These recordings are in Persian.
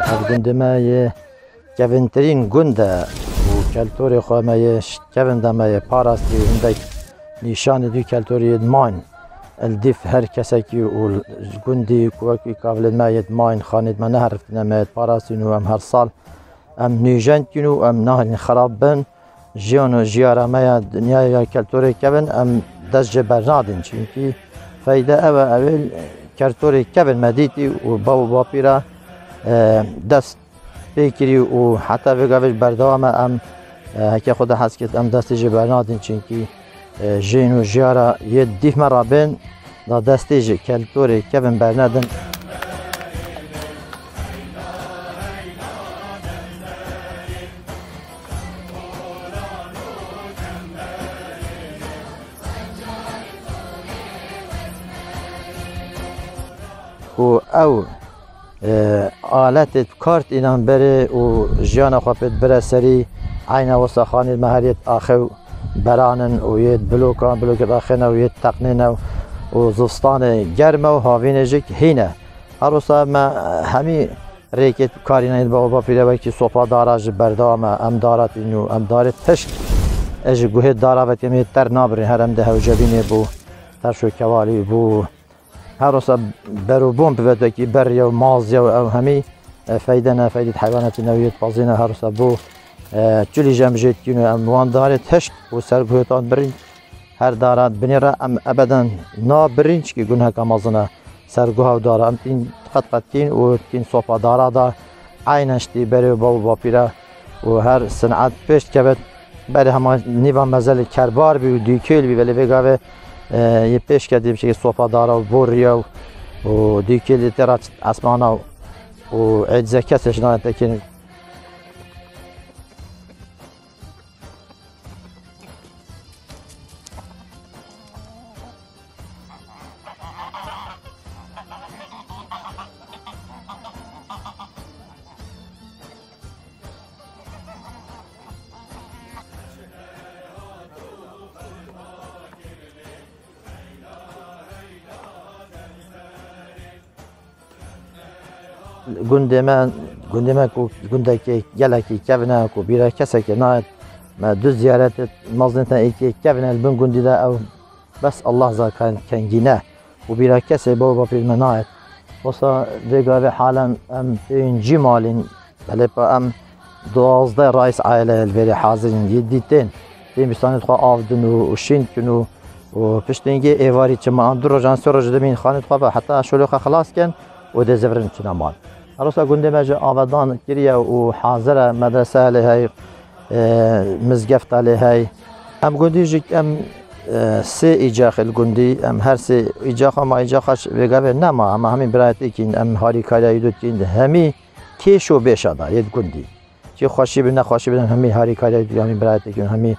از گنده ما یه کونترین گنده و کلتوری خواه ما یه کونده ما یه پارستی هندک نشان دوی کلتوری ادمان الدف هر کسی که و گندی کوکی قابل ما ادمان خاند ما نهرفتن ما پارستی نو هم هر سال ام نیجند کنو ام نه خراب بن جیان و جیاره ما دنیای کلتوری کون ام دست جبر نادن چونکی فایده اول کلتوری کون مدیتی و با پیرا دست بکری و حتی بگوش بردام ام هکی خود حس کت ام دست جبر نادن چونکی جین و جیاره یه دیف مرابن دا دستی جی کلتوری کون برندن و او آلت کارت اینان بره و جیان خوابت بره سری عین وسخانی مهریت آخو برانن و یه بلوک داخل و یه تقنین و زستان گرم و هاوین جک هینه هروسا ما همی ریکت کارینه با پیره وقتی صفا داراج بردام ام دارت اینو ام دارت تشک اج گوه دارا می تر نابری هرم ده و جبینه بو ترشو کوالی بو هروسا برو بوم بده کی بر و ماز او همی فایده نه فایده حیوانات نویت بازینه هروسا بو جلی جمجید کنه ام وان داره تشت و سرگویتان برین هر دارد بنیره ام ابدا نا برینچ که گناه کامازنه سرگوه داره ام تین قد کین و تین صفا داره دا عینشتی بری با پیره و هر صنعت پیش که بری همه نیوان مزل کربار بی و دیکیل بی ولی بگاوه یه پیش کردیم که صفا داره و بوریا و دیکیل ترات اسمانا و عجزه کسش نایده که گنده ما کو گنده که گلکی کونه کو بیره کسی که نه ما دو زیارت مازنتا ایکی کونه البن گنده دا او بس الله زا کنگینه و بیره کسی با پیر منایت واسه دیگر حالا ام این جمالین بله با ام 12 رئیس عائله البری حاضرین یدیتن دیم بستانت خو آفدن و شین کنو و پشتینگی ایواری چما اندر روزان سر روز دمین خانه خو حتی شلوخ خلاص کن و دزورن چنمان هروسا گنده ماجه آبادان کریه و حاضر مدرسه لی مزگفت لی ام گندی جک ام سه ایجاخ الگندی ام هر سه ایجاخ ما ایجاخش بگه نما اما همین برایتی کین ام هاری کاری دو کین همی کیشو بشادا ید گندی چه خوشی به نخوشی بدن همی هاری کاری دو همین برایتی کین همی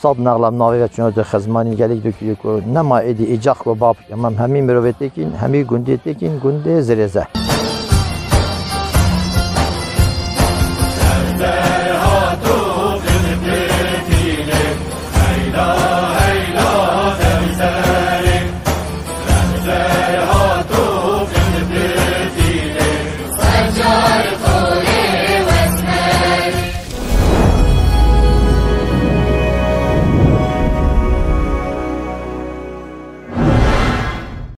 صد نقلم ناوی چون دو خزمانی گلیک دو کیو نما ایدی ایجاخ و باب اما همین مروتی کین همی گندی تکین گنده زریزه